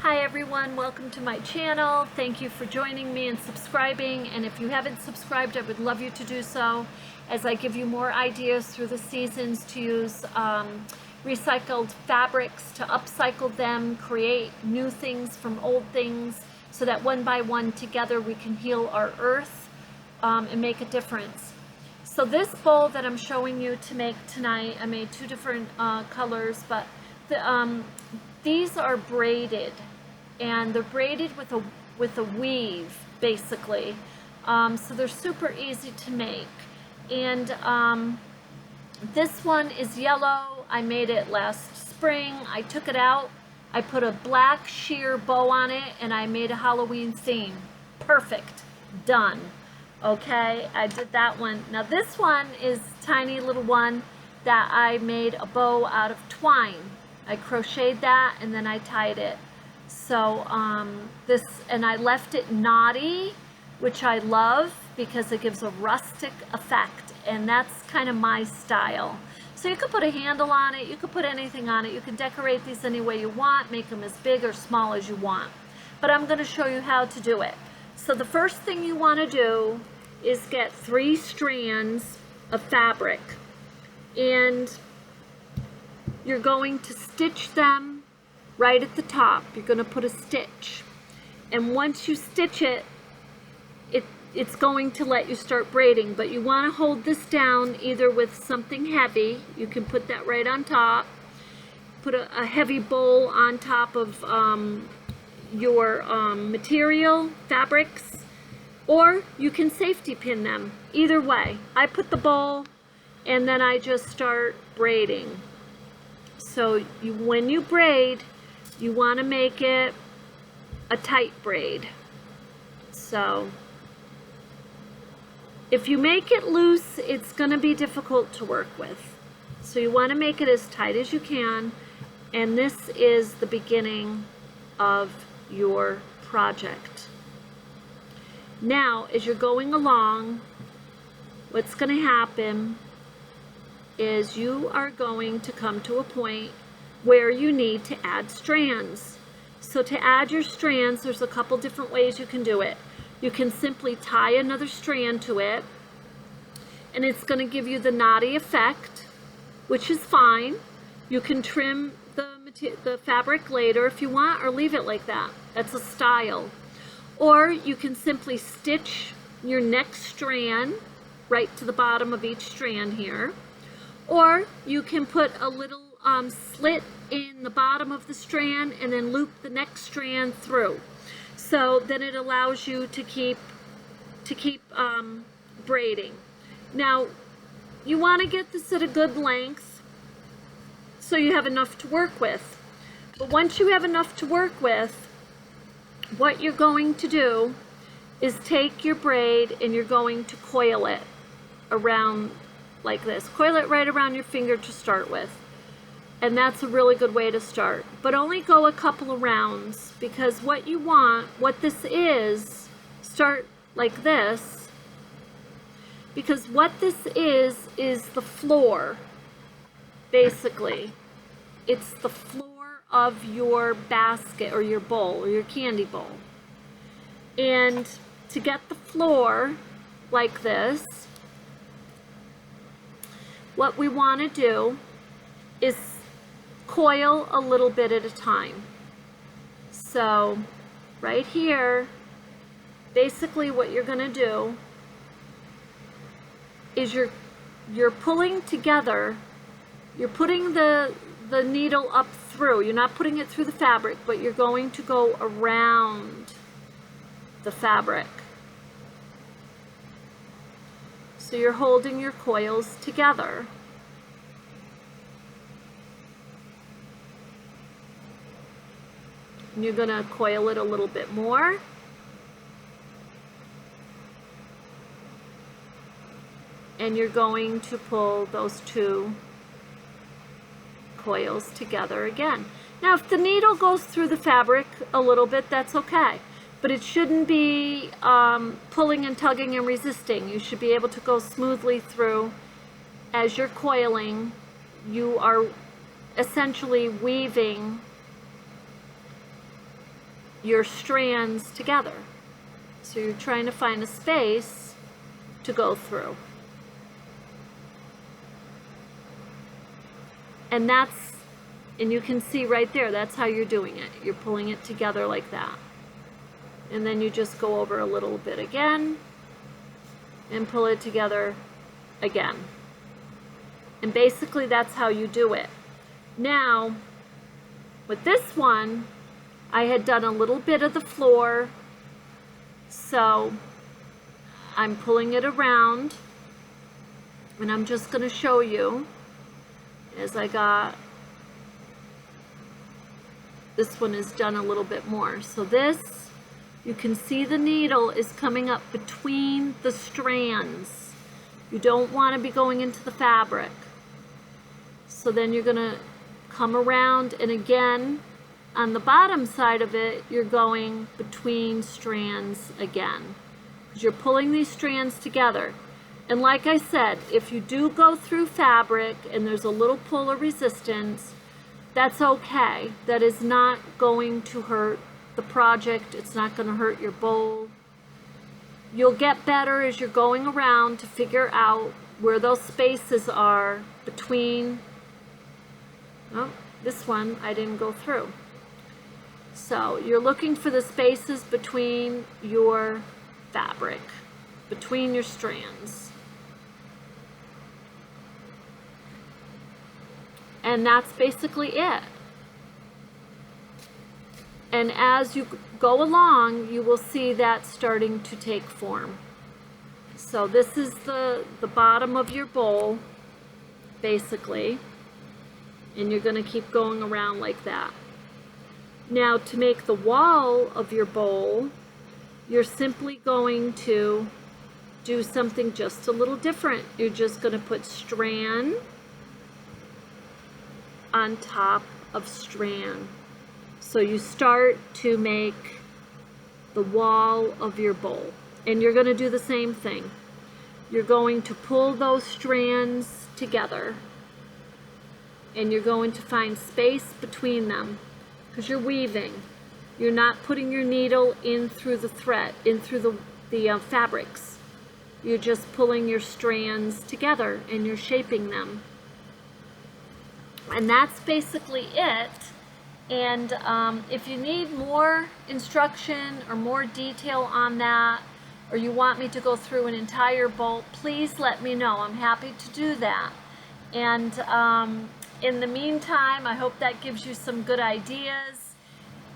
Hi everyone, welcome to my channel. Thank you for joining me and subscribing, and if you haven't subscribed, I would love you to do so as I give you more ideas through the seasons to use recycled fabrics to upcycle them, create new things from old things, so that one by one together we can heal our earth and make a difference. So this bowl that I'm showing you to make tonight, I made two different colors, but these are braided, and they're braided with a weave, basically. So they're super easy to make. And this one is yellow. I made it last spring. I took it out. I put a black sheer bow on it, and I made a Halloween theme. Perfect. Done. Okay, I did that one. Now this one is a tiny little one that I made a bow out of twine. I crocheted that and then I tied it. So and I left it knotty, which I love because it gives a rustic effect, and that's kind of my style. So you could put a handle on it, you could put anything on it, you can decorate these any way you want, make them as big or small as you want. But I'm going to show you how to do it. So the first thing you want to do is get 3 strands of fabric, and you're going to stitch them right at the top. You're going to put a stitch, and once you stitch it, it's going to let you start braiding. But you want to hold this down either with something heavy. You can put that right on top, put a heavy bowl on top of your material fabrics, or you can safety pin them. Either way, I put the bowl and then I just start braiding. So when you braid, you want to make it a tight braid. So if you make it loose, it's going to be difficult to work with. So you want to make it as tight as you can, and this is the beginning of your project. Now, as you're going along, what's going to happen is you are going to come to a point where you need to add strands. So to add your strands, there's a couple different ways you can do it. You can simply tie another strand to it, and it's going to give you the knotty effect, which is fine. You can trim the fabric later if you want, or leave it like that. That's a style. Or you can simply stitch your next strand right to the bottom of each strand here. Or you can put a little slit in the bottom of the strand and then loop the next strand through. So then it allows you to keep braiding. Now, you want to get this at a good length so you have enough to work with. But once you have enough to work with, what you're going to do is take your braid and you're going to coil it around like this. Coil it right around your finger to start with. And that's a really good way to start. But only go a couple of rounds, because what you want, what this is, start like this, because what this is the floor, basically. It's the floor of your basket or your bowl or your candy bowl. And to get the floor like this, what we want to do is coil a little bit at a time. So right here, basically what you're going to do is you're pulling together, you're putting the needle up through. You're not putting it through the fabric, but you're going to go around the fabric. So you're holding your coils together. And you're going to coil it a little bit more. And you're going to pull those 2 coils together again. Now, if the needle goes through the fabric a little bit, that's okay. But it shouldn't be pulling and tugging and resisting. You should be able to go smoothly through. As you're coiling, you are essentially weaving your strands together. So you're trying to find a space to go through. And you can see right there, that's how you're doing it. You're pulling it together like that. And then you just go over a little bit again and pull it together again. And basically that's how you do it. Now, with this one, I had done a little bit of the floor, so I'm pulling it around, and I'm just going to show you as I got, this one is done a little bit more. So this, you can see the needle is coming up between the strands. You don't want to be going into the fabric. So then you're going to come around, and again, on the bottom side of it, you're going between strands again, because you're pulling these strands together. And like I said, if you do go through fabric and there's a little pull or resistance, that's okay. That is not going to hurt the project. It's not going to hurt your bowl. You'll get better as you're going around to figure out where those spaces are between. Oh, this one I didn't go through. So you're looking for the spaces between your fabric, between your strands. And that's basically it. And as you go along, you will see that starting to take form. So this is the bottom of your bowl, basically. And you're going to keep going around like that. Now, to make the wall of your bowl, you're simply going to do something just a little different. You're just going to put strand on top of strand. So you start to make the wall of your bowl. And you're going to do the same thing. You're going to pull those strands together. And you're going to find space between them, because you're weaving. You're not putting your needle in through the thread, in through the fabrics. You're just pulling your strands together and you're shaping them. And that's basically it. And if you need more instruction or more detail on that, or you want me to go through an entire bowl, please let me know. I'm happy to do that. And in the meantime, I hope that gives you some good ideas.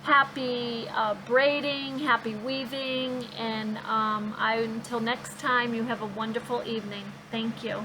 Happy braiding, happy weaving, and until next time, you have a wonderful evening. Thank you.